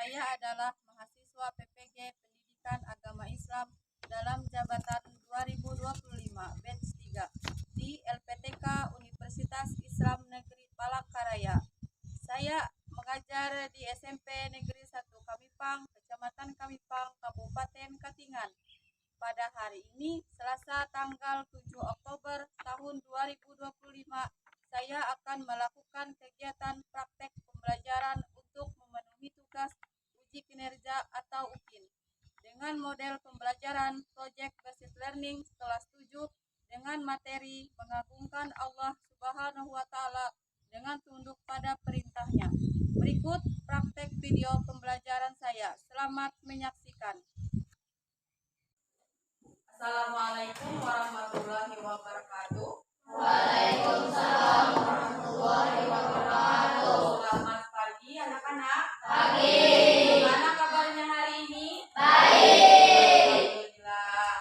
Saya adalah mahasiswa PPG Pendidikan Agama Islam dalam jabatan 2025 batch 3 di LPTK Universitas Islam Negeri Palangkaraya. Saya mengajar di SMP Negeri 1 Kamipang, Kecamatan Kamipang, Kabupaten Katingan. Pada hari ini, Selasa tanggal 7 Oktober tahun 2025, saya akan melakukan kegiatan praktek pembelajaran untuk memenuhi tugas uji kinerja atau UKIN dengan model pembelajaran Project Based Learning kelas 7 dengan materi mengagungkan Allah Subhanahu wa Ta'ala dengan tunduk pada perintahnya. Berikut praktek video pembelajaran saya. Selamat menyaksikan. Assalamualaikum warahmatullahi wabarakatuh. Waalaikumsalam warahmatullahi wabarakatuh. Selamat pagi anak-anak. Pagi. Gimana kabarnya hari ini? Baik. Alhamdulillah.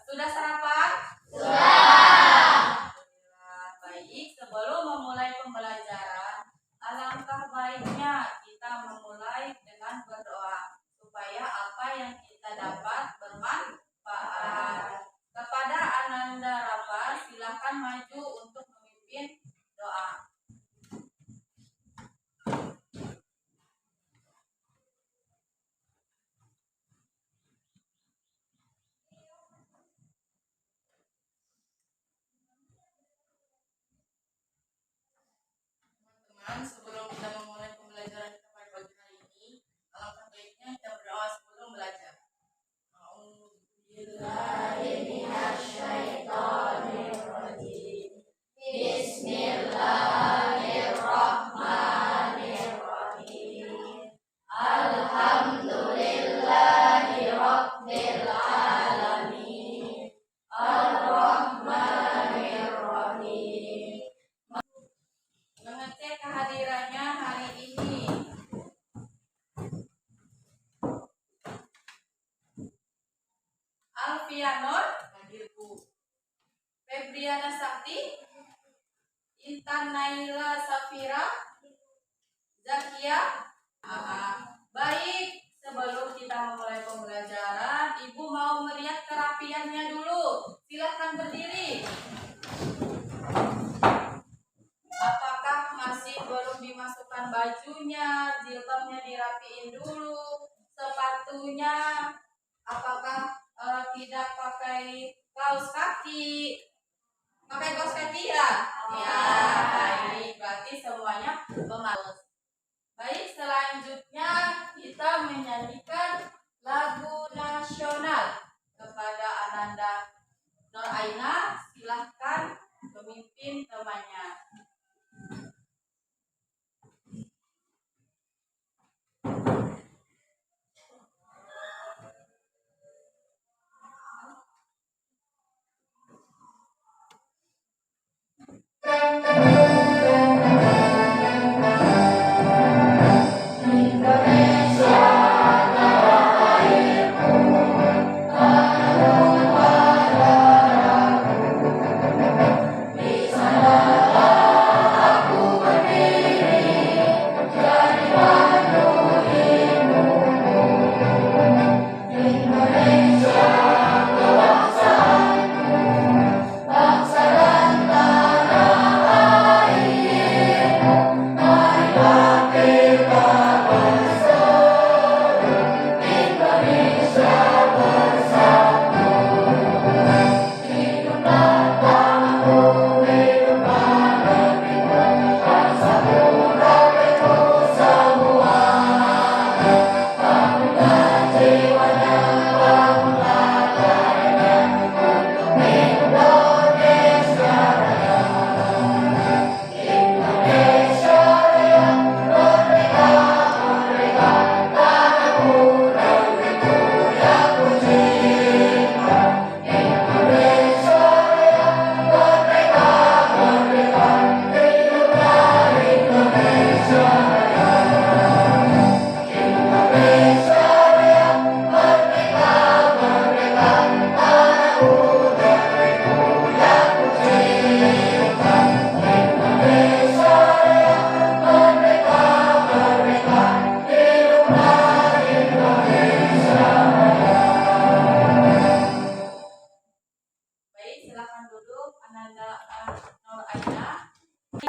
Sudah sarapan? Sudah. Alhamdulillah. Baik, sebelum memulai pembelajaran, alangkah baiknya kita memulai dengan berdoa supaya apa yang kita dapat bermanfaat. Kepada Ananda Rafa, silakan maju untuk memimpin doa. Teman-teman, sebelum kita memulai pembelajaran kita pada pagi hari ini, alangkah baiknya kita berdoa sebelum belajar. Bismillahirrahmanirrahim. Alhamdulillahirabbil alamin. Ar-Rahmanirrahim. Mengecek kehadirannya hari ini. Alfianor hadirku. Febriana Sakti, Intan Naila Safira, Zakia. Baik, sebelum kita memulai pembelajaran, Ibu mau melihat kerapiannya dulu. Silahkan berdiri. Apakah masih belum dimasukkan bajunya, jilbabnya dirapiin dulu, sepatunya, apakah tidak pakai kaos kaki? Pakai kaos kaki ya? Ya, baik. Berarti semuanya memaus. Baik, selanjutnya kita menyanyikan lagu nasional kepada Ananda Nur Aina. Silahkan memimpin temannya. Indonesia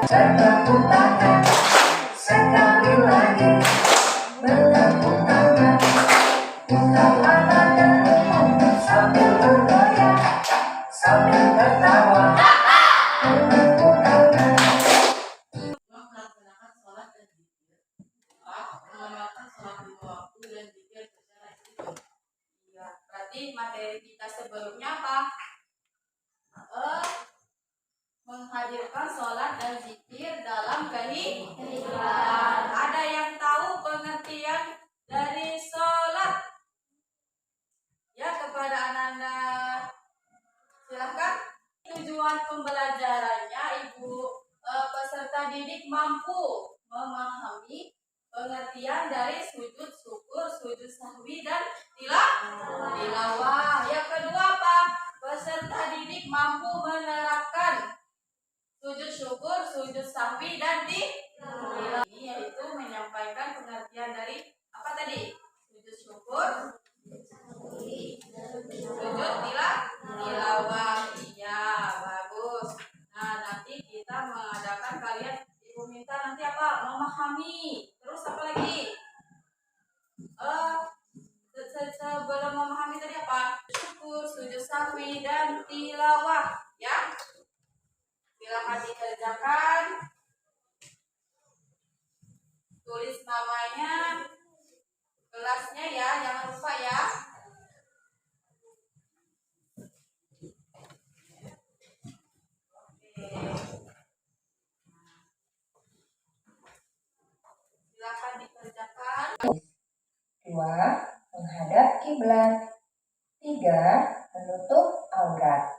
Bertepuk tangan sekali lagi. Bertepuk tangan kepala dan pundak sambil bergoyang, sambil tertawa. Bertepuk tangan. Melaksanakan sholat dan zikir. Mengamalkan sholat lima waktu dan zikir secara itu. Iya, berarti materi kita sebelumnya apa? Menghadirkan sholat dan zikir dalam kehidupan. Ada yang tahu pengertian dari sholat? Ya, kepada anak-anak. Silahkan. Tujuan pembelajarannya, Ibu peserta didik mampu memahami pengertian dari sujud syukur, sujud sahwi, dan tilawah. Yang kedua apa? Peserta didik mampu menerapkan sujud syukur, sujud sahwi, dan tilawah. Ini yaitu menyampaikan pengertian dari apa tadi? Sujud syukur, sujud tilawah. Iya, bagus. Nah, nanti kita mengadakan kalian, Ibu minta nanti apa? Memahami. Terus apa lagi? Sebelum memahami tadi apa? Syukur, sujud sahwi, dan tilawah. Ya, silakan dikerjakan. Tulis namanya, kelasnya ya, jangan lupa ya. Silakan dikerjakan. 2. Menghadap kiblat. 3. Menutup aurat.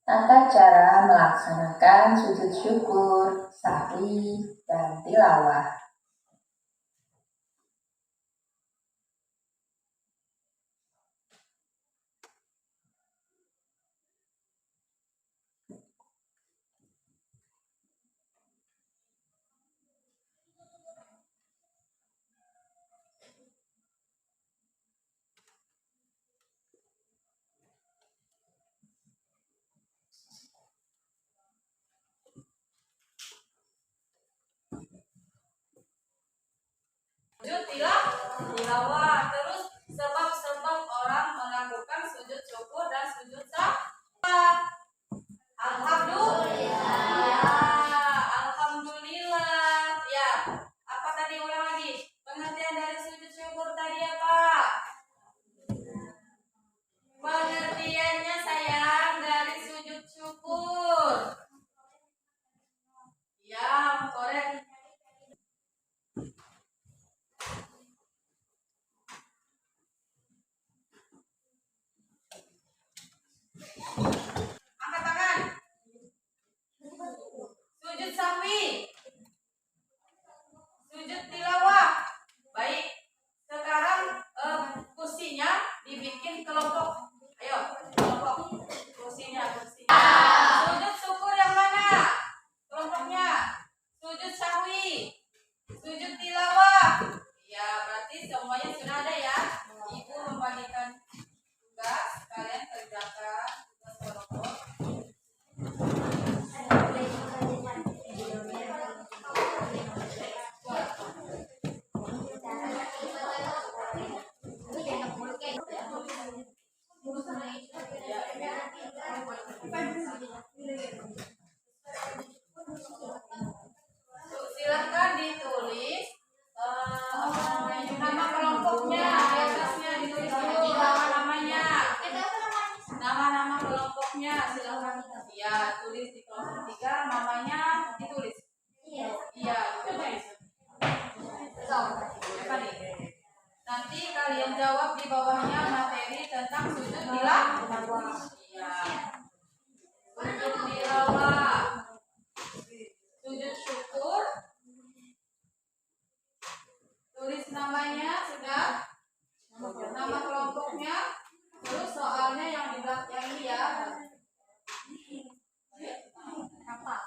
Tata cara melaksanakan sujud syukur, sahwi, dan tilawah. Sujud tilawah. Terus sebab-sebab orang melakukan sujud syukur dan sujud sahwi. Alhamdulillah. Ya. Apa tadi, ulang lagi? Pengertian dari sujud syukur tadi apa? Pengertiannya sayang dari sujud syukur. Ya, korek. Angkat tangan. Sujud sahwi, sujud tilawah. Baik, sekarang kursinya dibikin kelompok. Ayo, kelompok kursinya. Sujud syukur yang mana? Kelompoknya. Sujud sahwi, sujud tilawah. Ya, berarti semuanya sudah ada ya. Ibu membagikan tugas, kalian kerjakan tugas kelompok. Silahkan ditulis nama kelompoknya, di atasnya ditulis dulu nama-namanya, nama-nama kelompoknya. Silahkan ya, tulis di kelompok 3 namanya ditulis. Iya, ditulis. Apa nih? Nanti kalian jawab di bawahnya materi tentang sujud tilawah. Iya. Sujud tilawah, sujud syukur. Tulis namanya sudah, nama kelompoknya, terus soalnya yang di belakang ini ya. Apa?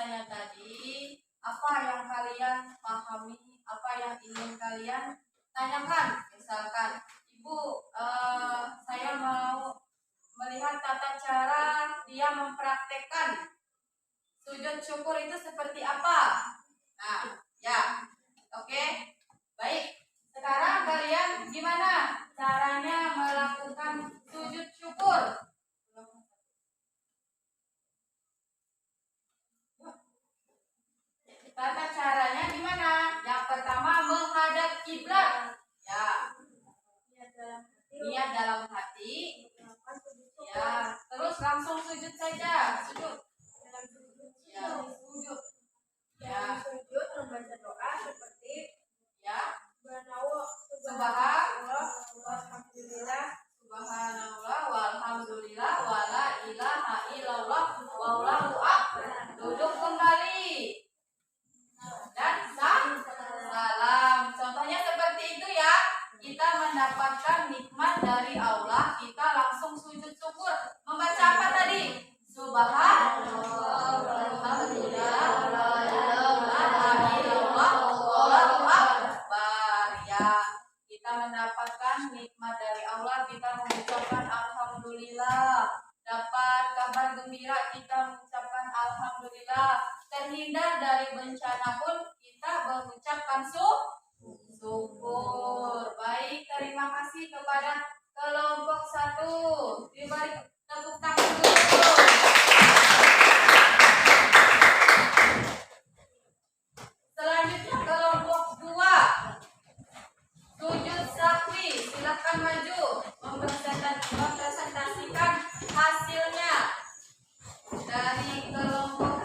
saya tadi, apa yang kalian pahami, apa yang ingin kalian tanyakan? Misalkan, Ibu, saya mau melihat tata cara dia mempraktekkan sujud syukur itu seperti apa. Nah, ya, oke, baik. Sekarang kalian gimana caranya melakukan sujud syukur? Tata caranya gimana? Yang pertama menghadap kiblat. Ya. Niat dalam hati. Ya. Terus langsung sujud saja. Sujud. Ya. Sujud. Ya. Sujud membaca doa seperti Ya. Alhamdulillah, Subhanallah walhamdulillah wala ilaha illallah wallahu akbar. Duduk kembali. Dan salam. Contohnya seperti itu ya. Kita mendapatkan nikmat dari Allah, kita langsung sujud syukur. Membaca apa tadi? Subhanallah walhamdulillah wala ilaha illallah wallahu akbar. Ya, kita mendapatkan nikmat dari Allah, kita mengucapkan alhamdulillah. Dapat kabar gembira, kita mengucapkan alhamdulillah. Terhindar dari bencana pun kita mengucapkan syukur. Baik, terima kasih kepada kelompok 1. Diberi tepuk tangan dulu. Selanjutnya kelompok 2. Sujud sahwi. Silakan maju mempresentasikan hasilnya dari kelompok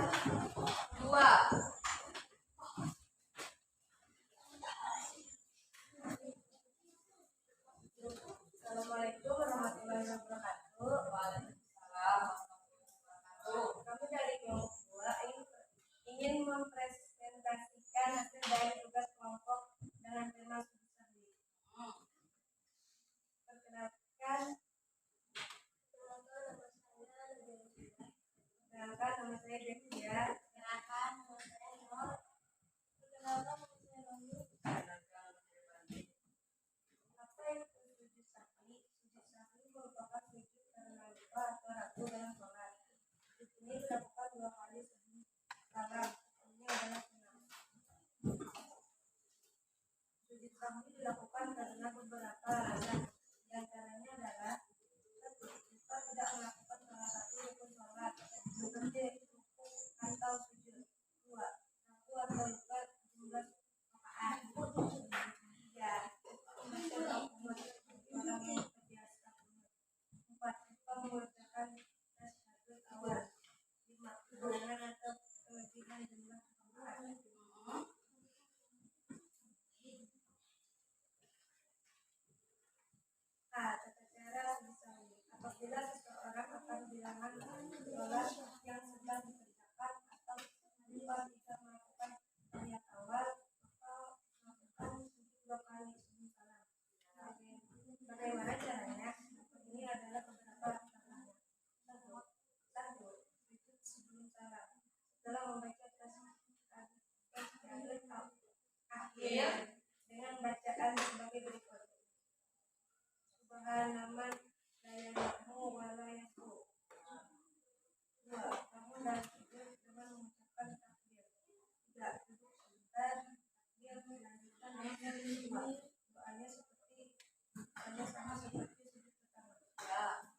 2. Assalamualaikum warahmatullahi wabarakatuh. Waalaikumsalam warahmatullahi wabarakatuh. Kami dari kelompok 2 ingin mempresentasikan hasil dari tugas kelompok dengan tema sujud sahwi. Perkenalkan, nama saya Devia. Perkenalkan, nama saya Nur. Perkenalkan, nama saya Roni. Apa itu sujud sahwi? Sujud sahwi merupakan sujud karena lupa atau ragu dalam sholat. Sujud ini dilakukan 2 kali sebelum salam. Ini adalah sunat. Sujud sahwi dilakukan karena beberapa alasan. Di antaranya adalah 1. Kita tidak melakukan salah satu rukun sholat seperti rukuk atau sujud. 2. Ragu atau lupa jumlah rakaat. 3. Orang yang terbiasa. 4. Lupa mengerjakan tasyahud awal. 5. Kekurangan atau kelebihan jumlah rakaat. Tata cara sujud sahwi. Apabila seseorang akan bilangan sholat yang sedang dikerjakan atau lupa tidak melakukan tahiyat awal atau melakukan sujud 2 kali sebelum salam. Bagaimana caranya? Ini adalah beberapa caranya. 1. Sujud sebelum salam. Setelah membaca tasyahud akhir dengan bacaan sebagai berikut. Subhanaman la ya'lamu wa la yaqu. 2. Bangun dan sujud dengan mengucapkan takbir. 3. Duduk sebentar, takbir dilanjutkan dengan kedua. Doanya sama seperti sujud pertama.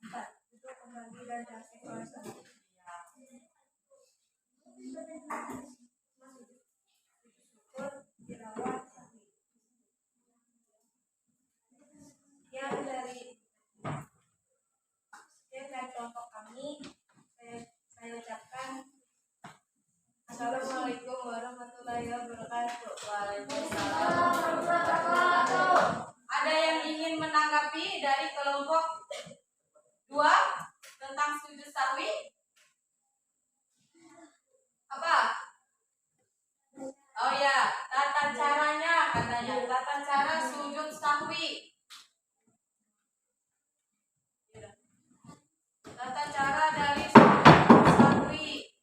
4. Duduk kembali dan tasik oleh salam. Sujud syukur tilawah sahwi. Sekian dari kelompok kami. Saya ucapkan Assalamualaikum warahmatullahi wabarakatuh. Waalaikumsalam warahmatullahi wabarakatuh. Ada yang ingin menanggapi dari kelompok 2 tentang sujud sahwi? Apa? Oh ya, tata caranya katanya. Tata cara sujud sahwi. Tata cara dari sujud sahwi.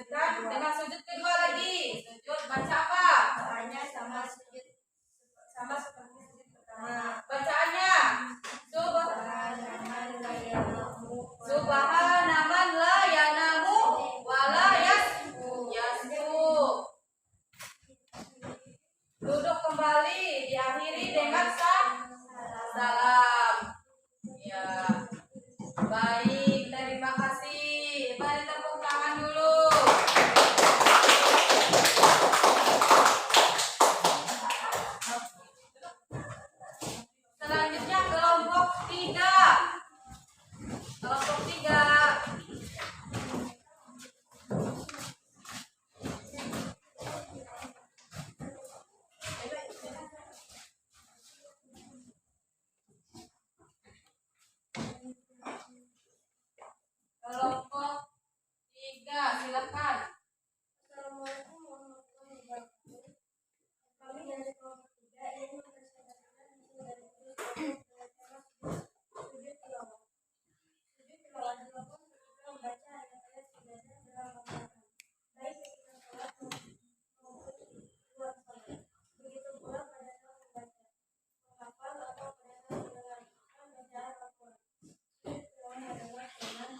Lanjutkan dengan sujud kedua lagi. Sujud baca apa? Bacaannya sama seperti sujud pertama. Bacaannya Subhana man la yanamu wala yasku. Duduk kembali, diakhiri dengan salam. Ya. Baik, terima kasih. Mari tepuk tangan dulu. Selanjutnya kelompok 3. Kelompok 3. Kelompok 3, silakan. Assalamualaikum warahmatullahi wabarakatuh. Kami dari kelompok 3 ingin mempresentasikan hasil dari tulis dengan tema sujud tilawah. Sujud tilawah dilakukan ketika membaca ayat-ayat ibadah dalam Al-Quran, baik ketika sholat maupun di luar sholat. Begitu pula pada saat membaca, menghafal atau pada saat mendengarkan bacaan Al-Quran. Sujud tilawah adalah dengan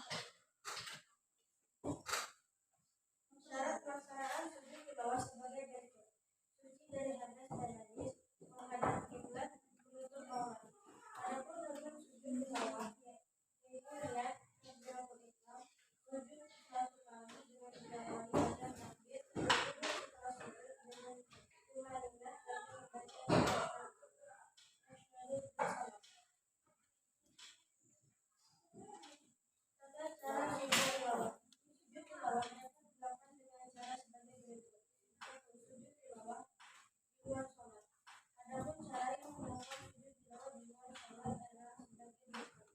syarat pelaksanaan sujud tilawah sebagai berikut: suci dari hadas dan najis, menghadap kiblat, menutup aurat. Adapun rukun sujud tilawah yaitu niat, takbiratul ihram, sujud 1 kali dengan 3 kali baca takbir, sujud setelah sujud dengan tumaninah dan membaca asyhadu wassalam. Tata cara sujud tilawah. Sujud tilawah dapat dilakukan dengan cara sebagai berikut: 1. Sujud tilawah di luar sholat. Adapun cara yang melakukan sujud tilawah di luar sholat adalah sebagai berikut: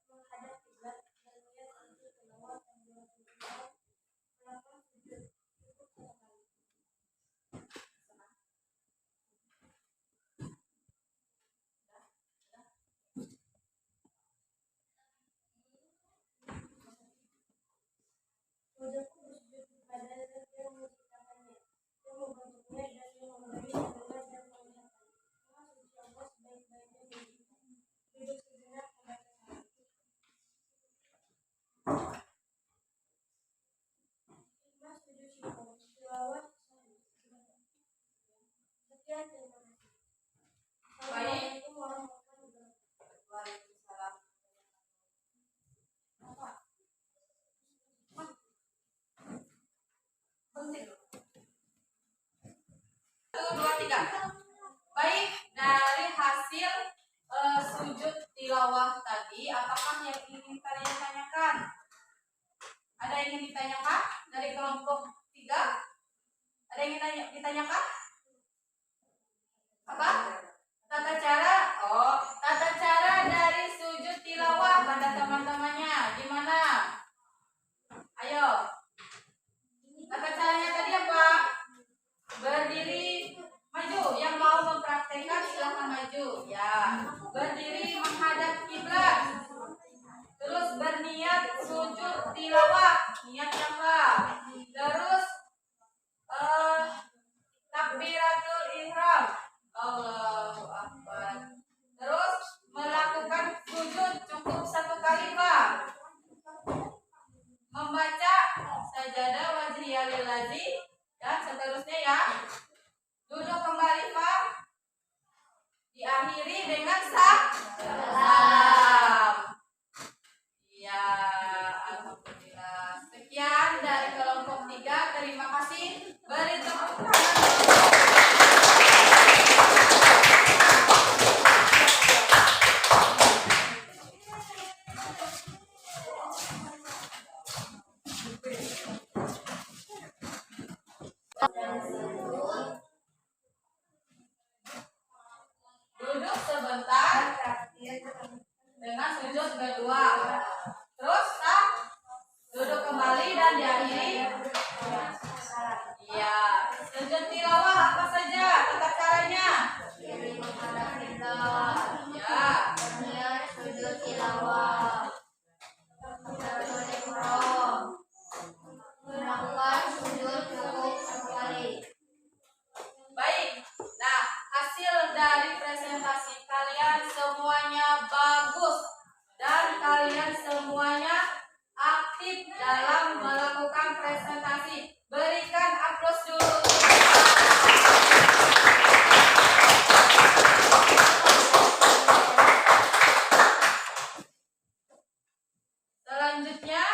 menghadap kiblat, berniat untuk tilawah takbiratul ihram, melakukan sujud cukup 1 kali. Wajahku bersujud kepada Zat yang menciptakannya, yang membentuknya dan yang memberi pandangan dan penglihatan. Maha suci Allah sebaik-baiknya menciptakan. Duduk sejenak membaca salam. Hikmah sujud tilawah sahih. Sekian, terima kasih. Assalamualaikum warahmatullahi wabarakatuh. Waalaikumsalam. Apa? Penting. 1, 2, 3. Baik, dari hasil sujud tilawah tadi, apakah yang ingin kalian tanyakan? Ada yang ingin ditanyakan dari kelompok 3? Ada yang ingin ditanyakan? Apa? Tata cara? Oh, tata cara dari sujud tilawah pada teman-temannya gimana? Ayo. Tata caranya tadi apa? Berdiri, maju. Yang mau mempraktekkan silahkan maju. Ya. Berdiri menghadap kiblat. Terus berniat sujud tilawah. Niat apa? Terus takbiratul ihram. Allahu Akbar. Terus melakukan sujud cukup 1 kali, Pak. Membaca sajadah wajhiyah lillazi dan seterusnya ya. Duduk kembali, Pak. Diakhiri dengan salam. Ya, alhamdulillah. Sekian dari kelompok 3. Terima kasih. Beri tepuk tangan. Duduk sebentar. dalam melakukan presentasi. Berikan aplaus dulu. Selanjutnya,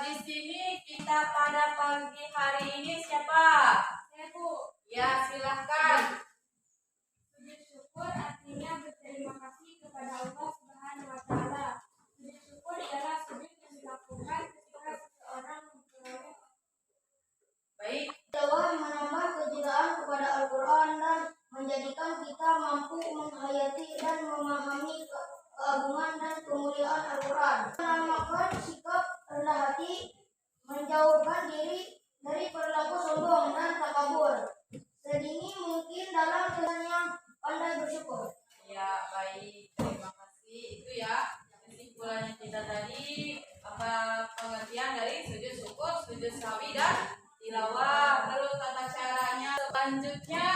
di sini kita pada pagi hari ini siapa? Saya Bu. Ya, silahkan. Sujud syukur artinya berterima kasih kepada Allah Subhanahu wa taala. Sujud syukur ialah sujud yang dilakukan ketika seseorang memperoleh Baik. Allah menambah kecintaan kepada Al-Quran dan menjadikan kita mampu menghayati dan memahami keagungan dan kemuliaan Al-Quran. Menamakan sikap rendah hati, menjauhkan diri dari perilaku sombong dan takabur. Sedini mungkin dalam kesan yang pandai bersyukur. Ya, baik. Terima kasih. Itu ya kesimpulannya kita tadi, apa pengertian dari sujud syukur, sujud sawi dan tilawah. Terus tata caranya. Selanjutnya,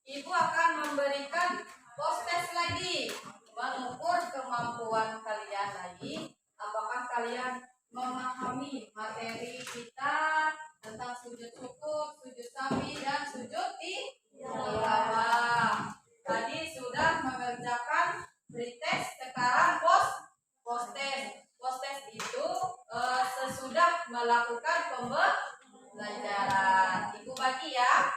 Ibu akan memberikan post-test lagi, mengukur kemampuan kalian lagi. Apakah kalian memahami materi kita tentang sujud syukur, sujud sawi, dan sujud tilawah? Tadi sudah mengerjakan pretest, sekarang post-test. Post-test itu sesudah melakukan pembelajaran. Ibu bagi ya.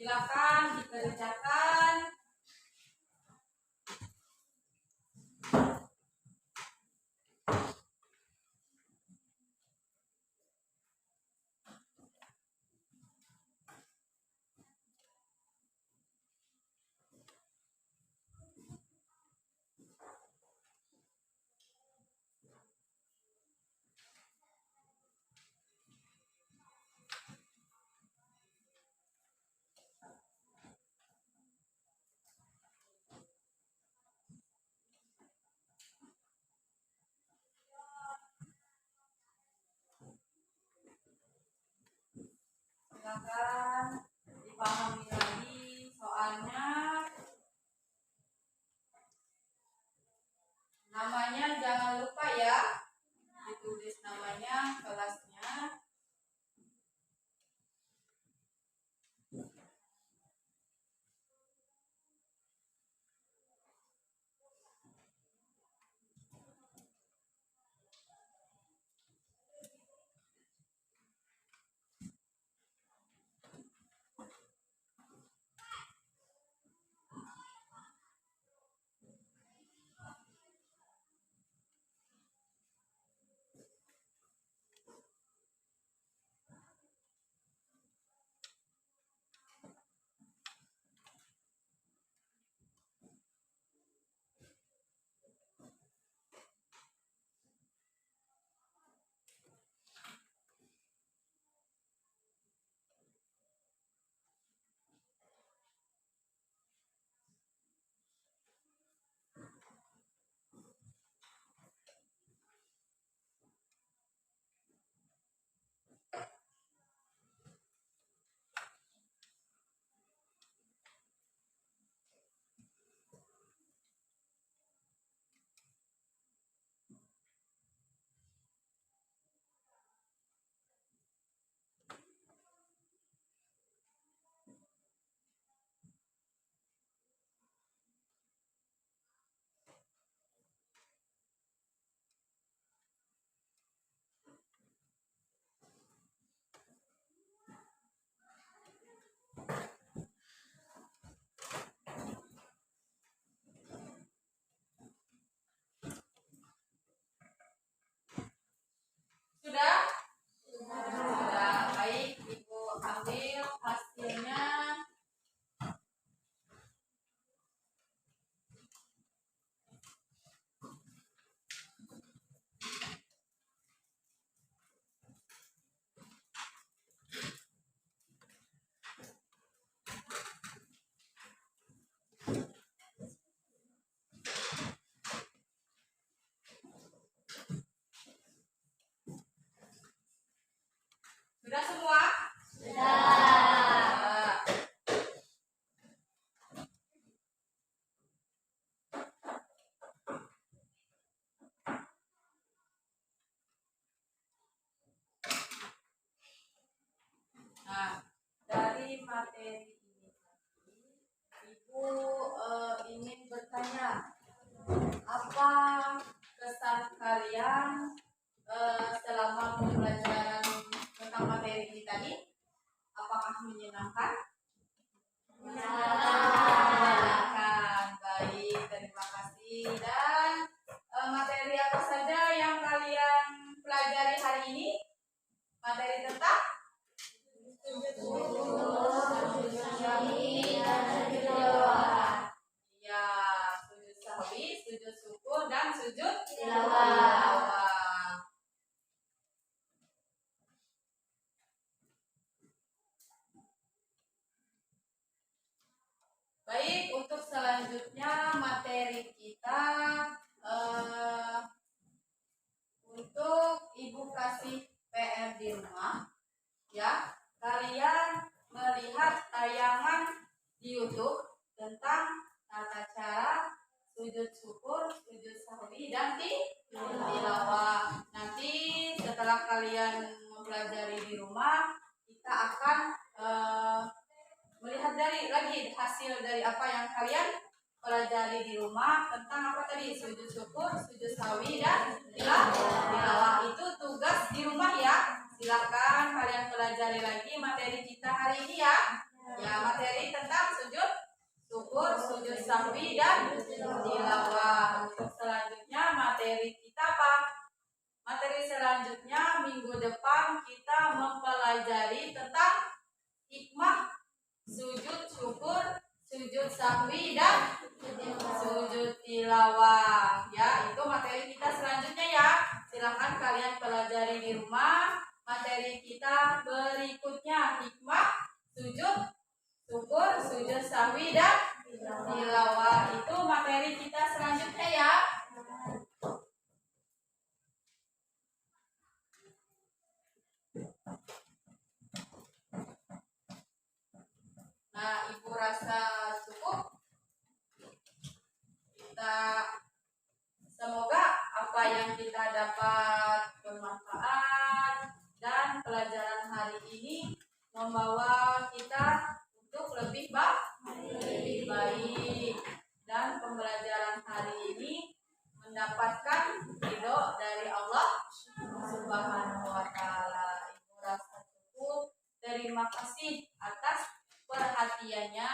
Silakan dikerjakan. Silakan dipahami lagi soalnya. Namanya jangan lupa ya, ditulis namanya, kelasnya. materi ini tadi, Ibu ingin bertanya, apa kesan kalian selama pembelajaran tentang materi ini tadi? Apakah menyenangkan? Menyenangkan. Baik, terima kasih. Dan materi apa saja yang kalian pelajari hari ini? Materi tentang ya, sujud sahwi, sujud syukur, dan sujud tilawah. Baik, untuk selanjutnya materi kita untuk Ibu kasih PR di rumah, ya. Kalian melihat tayangan di YouTube tentang tata cara sujud syukur, sujud sahwi, dan tilawah. Nanti setelah kalian mempelajari di rumah, kita akan melihat lagi hasil dari apa yang kalian pelajari di rumah tentang apa tadi, sujud syukur, sujud sahwi, dan tilawah. Itu tugas di rumah ya. Silakan kalian pelajari lagi materi kita hari ini ya. Ya, materi tentang sujud syukur, sujud sahwi, dan tilawah. Untuk selanjutnya materi kita apa? Materi selanjutnya minggu depan kita mempelajari tentang hikmah sujud syukur, sujud sahwi, dan sujud tilawah. Ya, itu materi kita selanjutnya ya. Silakan kalian pelajari di rumah. Materi kita berikutnya hikmah sujud syukur, sujud sahwi, dan tilawah. Itu materi kita selanjutnya ya. Nah, Ibu rasa cukup. Semoga apa yang kita dapat bermanfaat dan pelajaran hari ini membawa kita untuk lebih baik, dan pembelajaran hari ini mendapatkan ridho dari Allah Subhanahu wa Ta'ala. Ibu rasa cukup. Terima kasih atas perhatiannya.